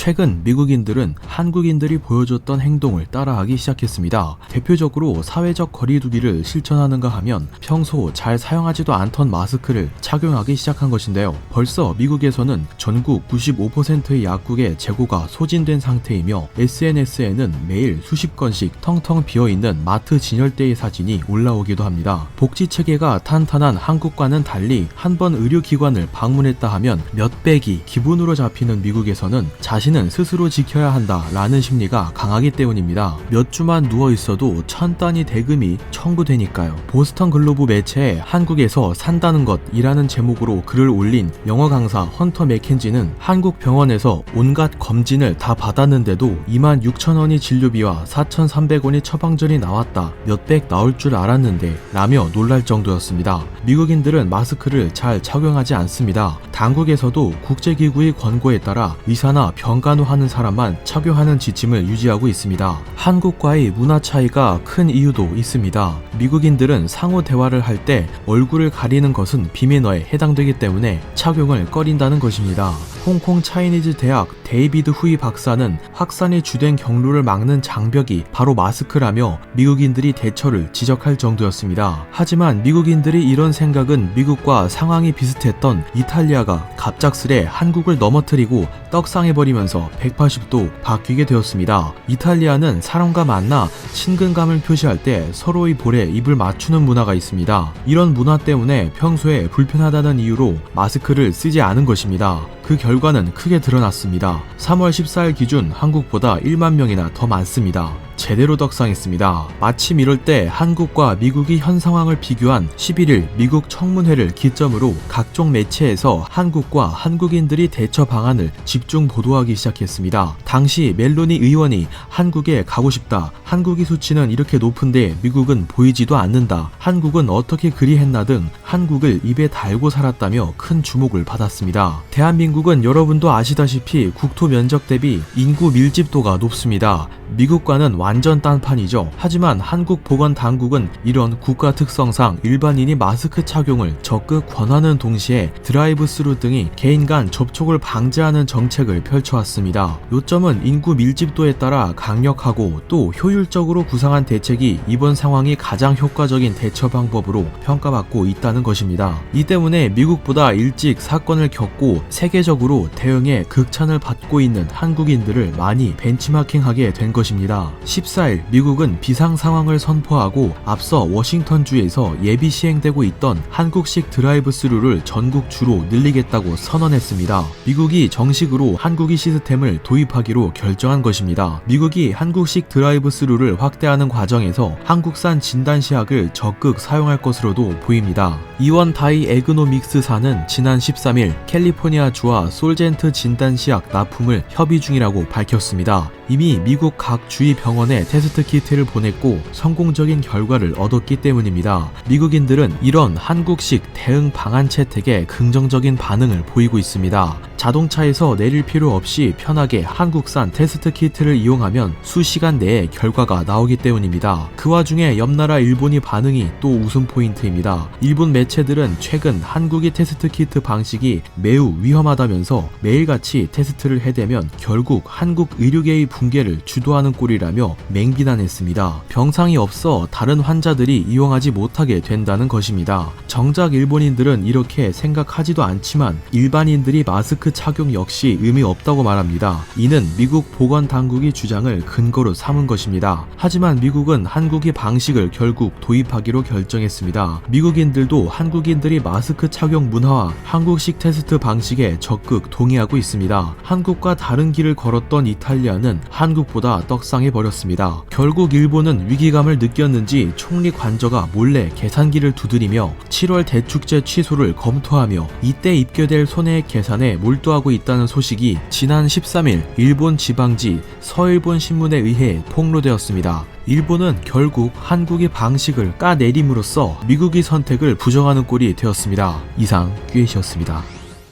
최근 미국인들은 한국인들이 보여줬던 행동을 따라하기 시작했습니다. 대표적으로 사회적 거리두기를 실천하는가 하면 평소 잘 사용하지도 않던 마스크를 착용하기 시작한 것인데요. 벌써 미국에서는 전국 95%의 약국의 재고가 소진된 상태이며 SNS에는 매일 수십 건씩 텅텅 비어있는 마트 진열대의 사진이 올라오기도 합니다. 복지체계가 탄탄한 한국과는 달리 한 번 의료기관을 방문했다 하면 몇백이 기본으로 잡히는 미국에서는 자신은 스스로 지켜야 한다라는 심리가 강하기 때문입니다. 몇 주만 누워있어도 1000단위 대금이 청구되니까요. 보스턴 글로브 매체에 한국에서 산다는 것이라는 제목으로 글을 올린 영어 강사 헌터 맥켄지는 한국 병원에서 온갖 검진을 다 받았는데도 26,000원이 진료비와 4,300원이 처방전이 나왔다. 몇백 나올 줄 알았는데 라며 놀랄 정도였습니다. 미국인들은 마스크를 잘 착용하지 않습니다. 당국에서도 국제기구의 권고에 따라 의사나 병간호 하는 사람만 착용하는 지침을 유지하고 있습니다. 한국과의 문화 차이가 큰 이유도 있습니다. 미국인들은 상호 대화를 할 때 얼굴을 가리는 것은 비매너에 해당되기 때문에 착용을 꺼린다는 것입니다. 홍콩 차이니즈 대학 데이비드 후이 박사는 확산이 주된 경로를 막는 장벽이 바로 마스크라며 미국인들이 대처를 지적할 정도였습니다. 하지만 미국인들이 이런 생각은 미국과 상황이 비슷했던 이탈리아가 갑작스레 한국을 넘어뜨리고 떡상해버리면서 180도 바뀌게 되었습니다. 이탈리아는 사람과 만나 친근감을 표시할 때 서로의 볼에 입을 맞추는 문화가 있습니다. 이런 문화 때문에 평소에 불편하다는 이유로 마스크를 쓰지 않은 것입니다. 그 결과는 크게 드러났습니다. 3월 14일 기준 한국보다 1만 명이나 더 많습니다. 제대로 떡상했습니다. 마침 이럴 때 한국과 미국이 현 상황을 비교한 11일 미국 청문회를 기점으로 각종 매체에서 한국과 한국인들이 대처 방안을 집중 보도하기 시작했습니다. 당시 멜로니 의원이 한국에 가고 싶다. 한국의 수치는 이렇게 높은데 미국은 보이지도 않는다. 한국은 어떻게 그리 했나 등 한국을 입에 달고 살았다며 큰 주목을 받았습니다. 대한민국은 여러분도 아시다시피 국토 면적 대비 인구 밀집도가 높습니다. 미국과는 완전 딴판이죠. 하지만 한국 보건당국은 이런 국가 특성상 일반인이 마스크 착용을 적극 권하는 동시에 드라이브 스루 등이 개인 간 접촉을 방지하는 정책을 펼쳐왔습니다. 요점은 인구 밀집도에 따라 강력하고 또 효율적으로 구상한 대책이 이번 상황이 가장 효과적인 대처 방법으로 평가받고 있다는 것입니다. 이 때문에 미국보다 일찍 사건을 겪고 세계적으로 대응에 극찬을 받고 있는 한국인들을 많이 벤치마킹하게 된 것입니다. 14일 미국은 비상 상황을 선포하고 앞서 워싱턴주에서 예비 시행되고 있던 한국식 드라이브 스루를 전국주로 늘리겠다고 선언했습니다. 미국이 정식으로 한국이 시스템을 도입하기로 결정한 것입니다. 미국이 한국식 드라이브 스루를 확대하는 과정에서 한국산 진단시약을 적극 사용할 것으로도 보입니다. 이원 다이 에그노믹스사는 지난 13일 캘리포니아주와 솔젠트 진단시약 납품을 협의 중이라고 밝혔습니다. 이미 미국 각 주의 병원에 테스트 키트를 보냈고 성공적인 결과를 얻었기 때문입니다. 미국인들은 이런 한국식 대응 방안 채택에 긍정적인 반응을 보이고 있습니다. 자동차에서 내릴 필요 없이 편하게 한국산 테스트 키트를 이용하면 수시간 내에 결과가 나오기 때문입니다. 그 와중에 옆나라 일본이 반응이 또 웃음 포인트입니다. 일본 매체들은 최근 한국의 테스트 키트 방식이 매우 위험하다면서 매일같이 테스트를 해대면 결국 한국 의료계의 붕괴를 주도하는 꼴이라며 맹비난했습니다. 병상이 없어 다른 환자들이 이용하지 못하게 된다는 것입니다. 정작 일본인들은 이렇게 생각하지도 않지만 일반인들이 마스크 착용 역시 의미 없다고 말합니다. 이는 미국 보건당국의 주장을 근거로 삼은 것입니다. 하지만 미국은 한국의 방식을 결국 도입하기로 결정했습니다. 미국인들도 한국인들이 마스크 착용 문화와 한국식 테스트 방식에 적극 동의하고 있습니다. 한국과 다른 길을 걸었던 이탈리아는 한국보다 떡상해버렸습니다. 결국 일본은 위기감을 느꼈는지 총리 관저가 몰래 계산기를 두드리며 7월 대축제 취소를 검토하며 이때 입교될 손해액 계산에 몰두하고 있다는 소식이 지난 13일 일본 지방지 서일본 신문에 의해 폭로되었습니다. 일본은 결국 한국의 방식을 까내림으로써 미국의 선택을 부정하는 꼴이 되었습니다. 이상 큐에이씨였습니다.